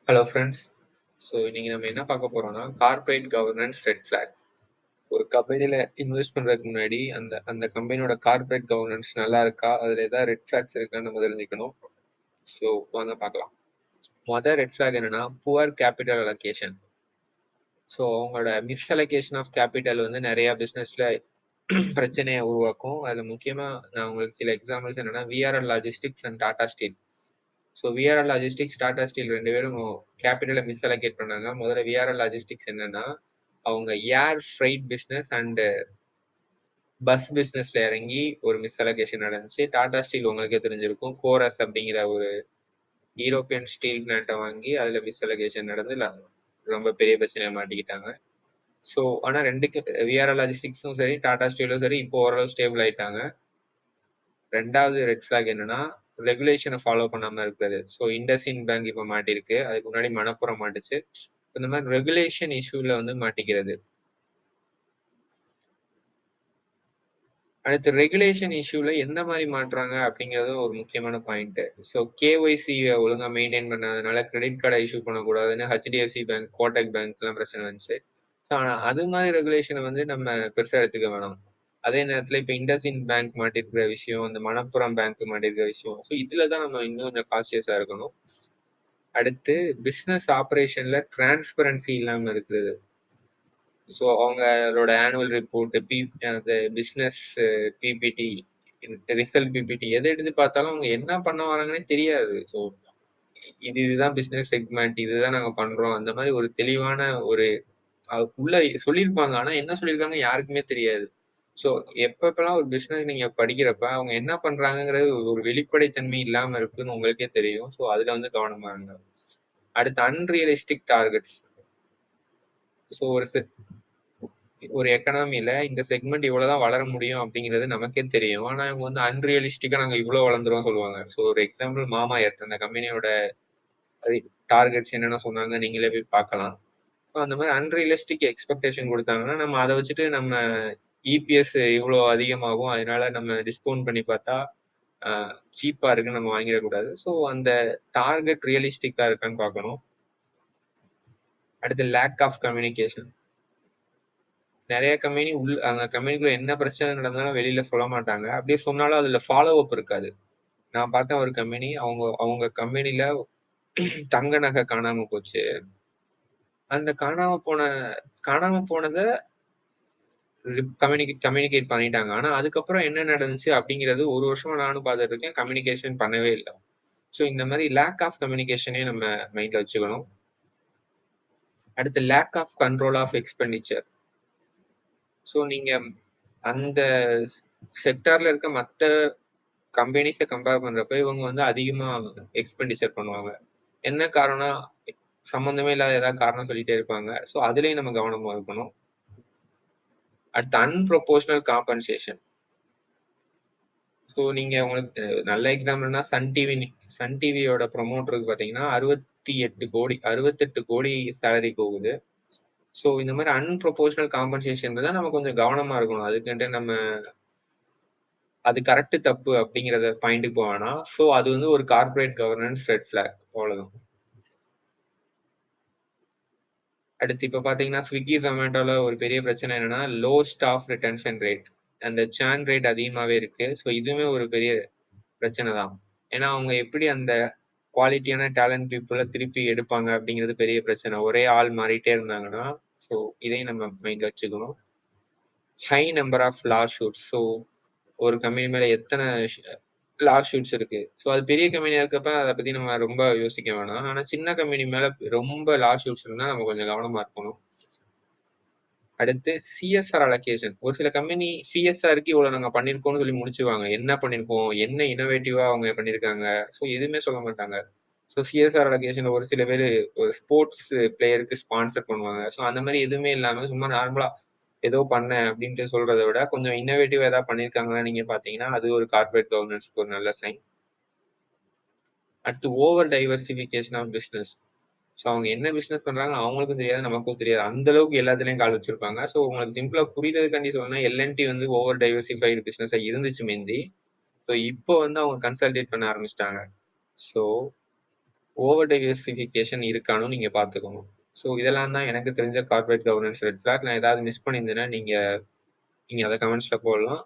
Hello friends. So இன்னைக்கு நம்ம என்ன பார்க்க போறோம்னா கார்ப்பரேட் கவர்னன்ஸ் ரெட் ஃபிளாக்ஸ். ஒரு கம்பெனியில் இன்வெஸ்ட் பண்ணுறதுக்கு முன்னாடி அந்த அந்த கம்பெனியோட கார்ப்பரேட் கவர்னன்ஸ் நல்லா இருக்கா, அதில் ஏதாவது ரெட் ஃபிளாக்ஸ் இருக்கான்னு நம்ம தெரிஞ்சுக்கணும். ஸோ வாங்க பார்க்கலாம். மொதல் ரெட் ஃபிளாக் என்னன்னா புவர் கேபிட்டல் அலோகேஷன். ஸோ அவங்களோட மிஸ் அலோகேஷன் ஆஃப் கேபிட்டல் வந்து நிறைய பிஸ்னஸில் பிரச்சனையை உருவாக்கும். அதில் முக்கியமாக நான் உங்களுக்கு சில எக்ஸாம்பிள்ஸ் என்னன்னா VRL logistics and Tata steel. So VRL logistics Tata steel ரெண்டு பேரும் கேபிட்டலை மிஸ் அலோகேட் பண்ணாங்க. முதல்ல விஆர்எல் லாஜிஸ்டிக்ஸ் என்னன்னா அவங்க ஏர் ஃப்ரைட் பிஸ்னஸ் அண்ட் பஸ் பிஸ்னஸ்ல இறங்கி ஒரு மிஸ் அலோகேஷன் நடந்துச்சு. டாடா ஸ்டீல் உங்களுக்கே தெரிஞ்சிருக்கும், கோரஸ் அப்படிங்கிற ஒரு யூரோப்பியன் ஸ்டீல் பிளான்ட்டை வாங்கி அதில் மிஸ் அலோகேஷன் நடந்து ரொம்ப பெரிய பிரச்சனையை மாட்டிக்கிட்டாங்க. ஸோ ஆனால் ரெண்டுக்கு விஆர்எல் லாஜிஸ்டிக்ஸும் சரி டாடா ஸ்டீலும் சரி இப்போ ஓரளவு ஸ்டேபிள் ஆயிட்டாங்க. ரெண்டாவது ரெட் ஃபிளாக் என்னன்னா ரெகுலேஷனை ஃபாலோ பண்ணாம இருக்கிறது. ஸோ இண்டஸ்இண்ட் பேங்க் இப்போ மாட்டிருக்கு, அதுக்கு முன்னாடி மணப்புறம் மாட்டுச்சு. இந்த மாதிரி ரெகுலேஷன் இஷ்யூல வந்து மாட்டிக்கிறது. அடுத்து ரெகுலேஷன் இஷ்யூல எந்த மாதிரி மாட்டுறாங்க அப்படிங்கிறதும் ஒரு முக்கியமான பாயிண்ட். ஸோ கேஒய்சி ஒழுங்கா மெயின்டைன் பண்ணாதனால கிரெடிட் கார்டை இஷ்யூ பண்ணக்கூடாதுன்னு ஹெச்டிஎஃப்சி பேங்க், கோட்டக் பேங்க்லாம் பிரச்சனை வந்துச்சு. ஸோ ஆனால் அது மாதிரி ரெகுலேஷனை வந்து நம்ம பெருசாக எடுத்துக்க வேணாம். அதே நேரத்தில் இப்போ இண்டஸ்இண்ட் பேங்க் மாட்டிருக்கிற விஷயம், இந்த மணப்புரம் பேங்க் மாட்டிருக்கிற விஷயம், ஸோ இதில் தான் நம்ம இன்னும் கொஞ்சம் கான்சியஸாக இருக்கணும். அடுத்து பிஸ்னஸ் ஆப்ரேஷன்ல டிரான்ஸ்பரன்சி இல்லாமல் இருக்குது. ஸோ அவங்களோட ஆனுவல் ரிப்போர்ட், அந்த பிஸ்னஸ் பிபிடி, ரிசல்ட் பிபிடி எதை எடுத்து பார்த்தாலும் அவங்க என்ன பண்ண வராங்கன்னே தெரியாது. ஸோ இதுதான் பிஸ்னஸ் செக்மெண்ட், இதுதான் நாங்கள் பண்றோம், அந்த மாதிரி ஒரு தெளிவான ஒரு உள்ள சொல்லியிருப்பாங்க. ஆனா என்ன சொல்லியிருக்காங்க யாருக்குமே தெரியாது. ஸோ எப்பப்பெல்லாம் ஒரு பிஸ்னஸ் நீங்க படிக்கிறப்ப அவங்க என்ன பண்றாங்கிறது ஒரு வெளிப்படைத்தன்மை இல்லாம இருக்குன்னு உங்களுக்கே தெரியும். ஸோ அதுல வந்து கவனமா இருங்க. அடுத்து அன்ரியலிஸ்டிக் டார்கெட்ஸ். ஸோ ஒரு எக்கனாமில இந்த செக்மெண்ட் இவ்வளவுதான் வளர முடியும் அப்படிங்கிறது நமக்கே தெரியும். ஆனா இவங்க வந்து அன்ரியலிஸ்டிக்கா நாங்க இவ்வளவு வளர்ந்துரும் சொல்லுவாங்க. ஸோ ஒரு எக்ஸாம்பிள் மாமா எர்த், அந்த கம்பெனியோட டார்கெட்ஸ் என்னென்ன சொன்னாங்க நீங்களே போய் பார்க்கலாம். அந்த மாதிரி அன்ரியலிஸ்டிக் எக்ஸ்பெக்டேஷன் கொடுத்தாங்கன்னா நம்ம அதை வச்சுட்டு நம்ம இபிஎஸ் இவ்வளோ அதிகமாகும், அதனால நம்ம டிஸ்கவுண்ட் பண்ணி பார்த்தா சீப்பா இருக்குன்னு நம்ம வாங்கிடக்கூடாது. ஸோ அந்த டார்கெட் ரியலிஸ்டிக்கா இருக்கான்னு பார்க்கணும். அடுத்து லேக் ஆஃப் கம்யூனிகேஷன். நிறைய கம்பெனி அந்த கம்பெனிக்குள்ள என்ன பிரச்சனை நடந்தாலும் வெளியில சொல்ல மாட்டாங்க. அப்படியே சொன்னாலும் அதுல ஃபாலோ அப் இருக்காது. நான் பார்த்தேன் ஒரு கம்பெனி, அவங்க அவங்க கம்பெனில தங்க நகை காணாம போச்சு. அந்த காணாம போனதை கம்யூனிகேட் பண்ணிட்டாங்க. ஆனா அதுக்கப்புறம் என்ன நடந்துச்சு அப்படிங்கிறது ஒரு வருஷமா நானும் பார்த்துட்டு இருக்கேன், கம்யூனிகேஷன் பண்ணவே இல்லை. ஸோ இந்த மாதிரி லேக் ஆஃப் கம்யூனிகேஷனே நம்ம மைண்ட்ல வச்சுக்கணும். அடுத்து lack of control of expenditure. So நீங்க அந்த செக்டார்ல இருக்க மற்ற கம்பெனிஸை கம்பேர் பண்றப்ப இவங்க வந்து அதிகமா எக்ஸ்பெண்டிச்சர் பண்ணுவாங்க. என்ன காரணம், சம்பந்தமே இல்லாத ஏதாவது காரணம் சொல்லிட்டே இருப்பாங்க. ஸோ அதுலயும் நம்ம கவனமா இருக்கணும். அடுத்து அன்ப்ரொபோஷனல் காம்பன்சேஷன். ஸோ நீங்க உங்களுக்கு நல்ல எக்ஸாம்பிள்னா சன் டிவியோட ப்ரொமோட்டருக்கு பார்த்தீங்கன்னா 68 கோடி சேலரி போகுது. ஸோ இந்த மாதிரி அன்ப்ரொபோஷனல் காம்பன்சேஷன் தான் நம்ம கொஞ்சம் கவனமா இருக்கணும். அதுக்கிட்ட நம்ம அது கரெக்ட் தப்பு அப்படிங்கிறத பாயிண்ட்டுக்கு போவானா. ஸோ அது வந்து ஒரு கார்பரேட் கவர்னன்ஸ் ரெட் ஃபிளாக், அவ்வளவுதான். அடுத்து இப்ப பாத்தீங்கன்னா ஸ்விக்கி ஜொமேட்டோல ஒரு பெரிய பிரச்சனை என்னன்னா லோ ஸ்டாஃப் ரிட்டன்ஷன் ரேட், அந்த சேர்ன் ரேட் அதிகமாவே இருக்கு. ஸோ இதுவுமே ஒரு பெரிய பிரச்சனை தான். ஏன்னா அவங்க எப்படி அந்த குவாலிட்டியான டேலண்ட் பீப்புளை திருப்பி எடுப்பாங்க அப்படிங்கிறது பெரிய பிரச்சனை. ஒரே ஆள் மாறிட்டே இருந்தாங்கன்னா. ஸோ இதையும் நம்ம மைண்ட்ல வச்சுக்கணும். High number of lawsuits. So ஒரு கம்பெனி மேல எத்தனை லா ஷூட்ஸ் இருக்கு. ஸோ அது பெரிய கம்பெனியா இருக்கப்ப அதை பத்தி நம்ம ரொம்ப யோசிக்க வேணாம். ஆனா சின்ன கம்பெனி மேல ரொம்ப லா ஷூட்ஸ் இருந்தா நம்ம கொஞ்சம் கவனமா இருக்கணும். அடுத்து சிஎஸ்ஆர் அலோகேஷன். ஒரு சில கம்பெனி சிஎஸ்ஆருக்கு இவ்வளவு நாங்க பண்ணிருக்கோம்னு சொல்லி முடிச்சுவாங்க. என்ன பண்ணிருக்கோம், என்ன இனோவேட்டிவா அவங்க பண்ணிருக்காங்க, ஸோ எதுவுமே சொல்ல மாட்டாங்க. ஸோ சிஎஸ்ஆர் அலோகேஷன்ல ஒரு சில பேர் ஒரு ஸ்போர்ட்ஸ் பிளேயருக்கு ஸ்பான்சர் பண்ணுவாங்க. ஸோ அந்த மாதிரி எதுவுமே இல்லாம சும்மா நார்மலா ஏதோ பண்ணேன் அப்படின்ட்டு சொல்றதை விட கொஞ்சம் இன்னோவேட்டிவா ஏதாவது பண்ணிருக்காங்களா நீங்க பாத்தீங்கன்னா அது ஒரு கார்பரேட் கவர்னன்ஸ்க்கு ஒரு நல்ல சைன். அடுத்து over diversification of business. So அவங்க என்ன பிசினஸ் பண்றாங்க அவங்களுக்கும் தெரியாது, நமக்கும் தெரியாது. அந்த அளவுக்கு எல்லாத்துலயும் கால் வச்சிருப்பாங்க. ஸோ உங்களுக்கு சிம்பிளா புரியுறதுக்காண்டி சொல்லணும்னா எல்என்டி வந்து ஓவர் டைவர்சிஃபைடு பிசினஸா இருந்துச்சு முந்தி. ஸோ இப்போ வந்து அவங்க கன்சல்டேட் பண்ண ஆரம்பிச்சிட்டாங்க. ஸோ ஓவர் டைவர்சிஃபிகேஷன் இருக்கான்னு நீங்க பார்த்துக்கணும். ஸோ இதெல்லாம் தான் எனக்கு தெரிஞ்ச கார்ப்பரேட் கவர்னன்ஸ் ரெட் ஃபிளாக். நான் ஏதாவது மிஸ் பண்ணியிருந்தேன்னா நீங்க அதை கமெண்ட்ஸ்ல போடலாம்.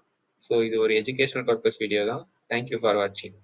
ஸோ இது ஒரு எஜுகேஷனல் பர்பஸ் வீடியோ தான். தேங்க்யூ ஃபார் வாட்சிங்.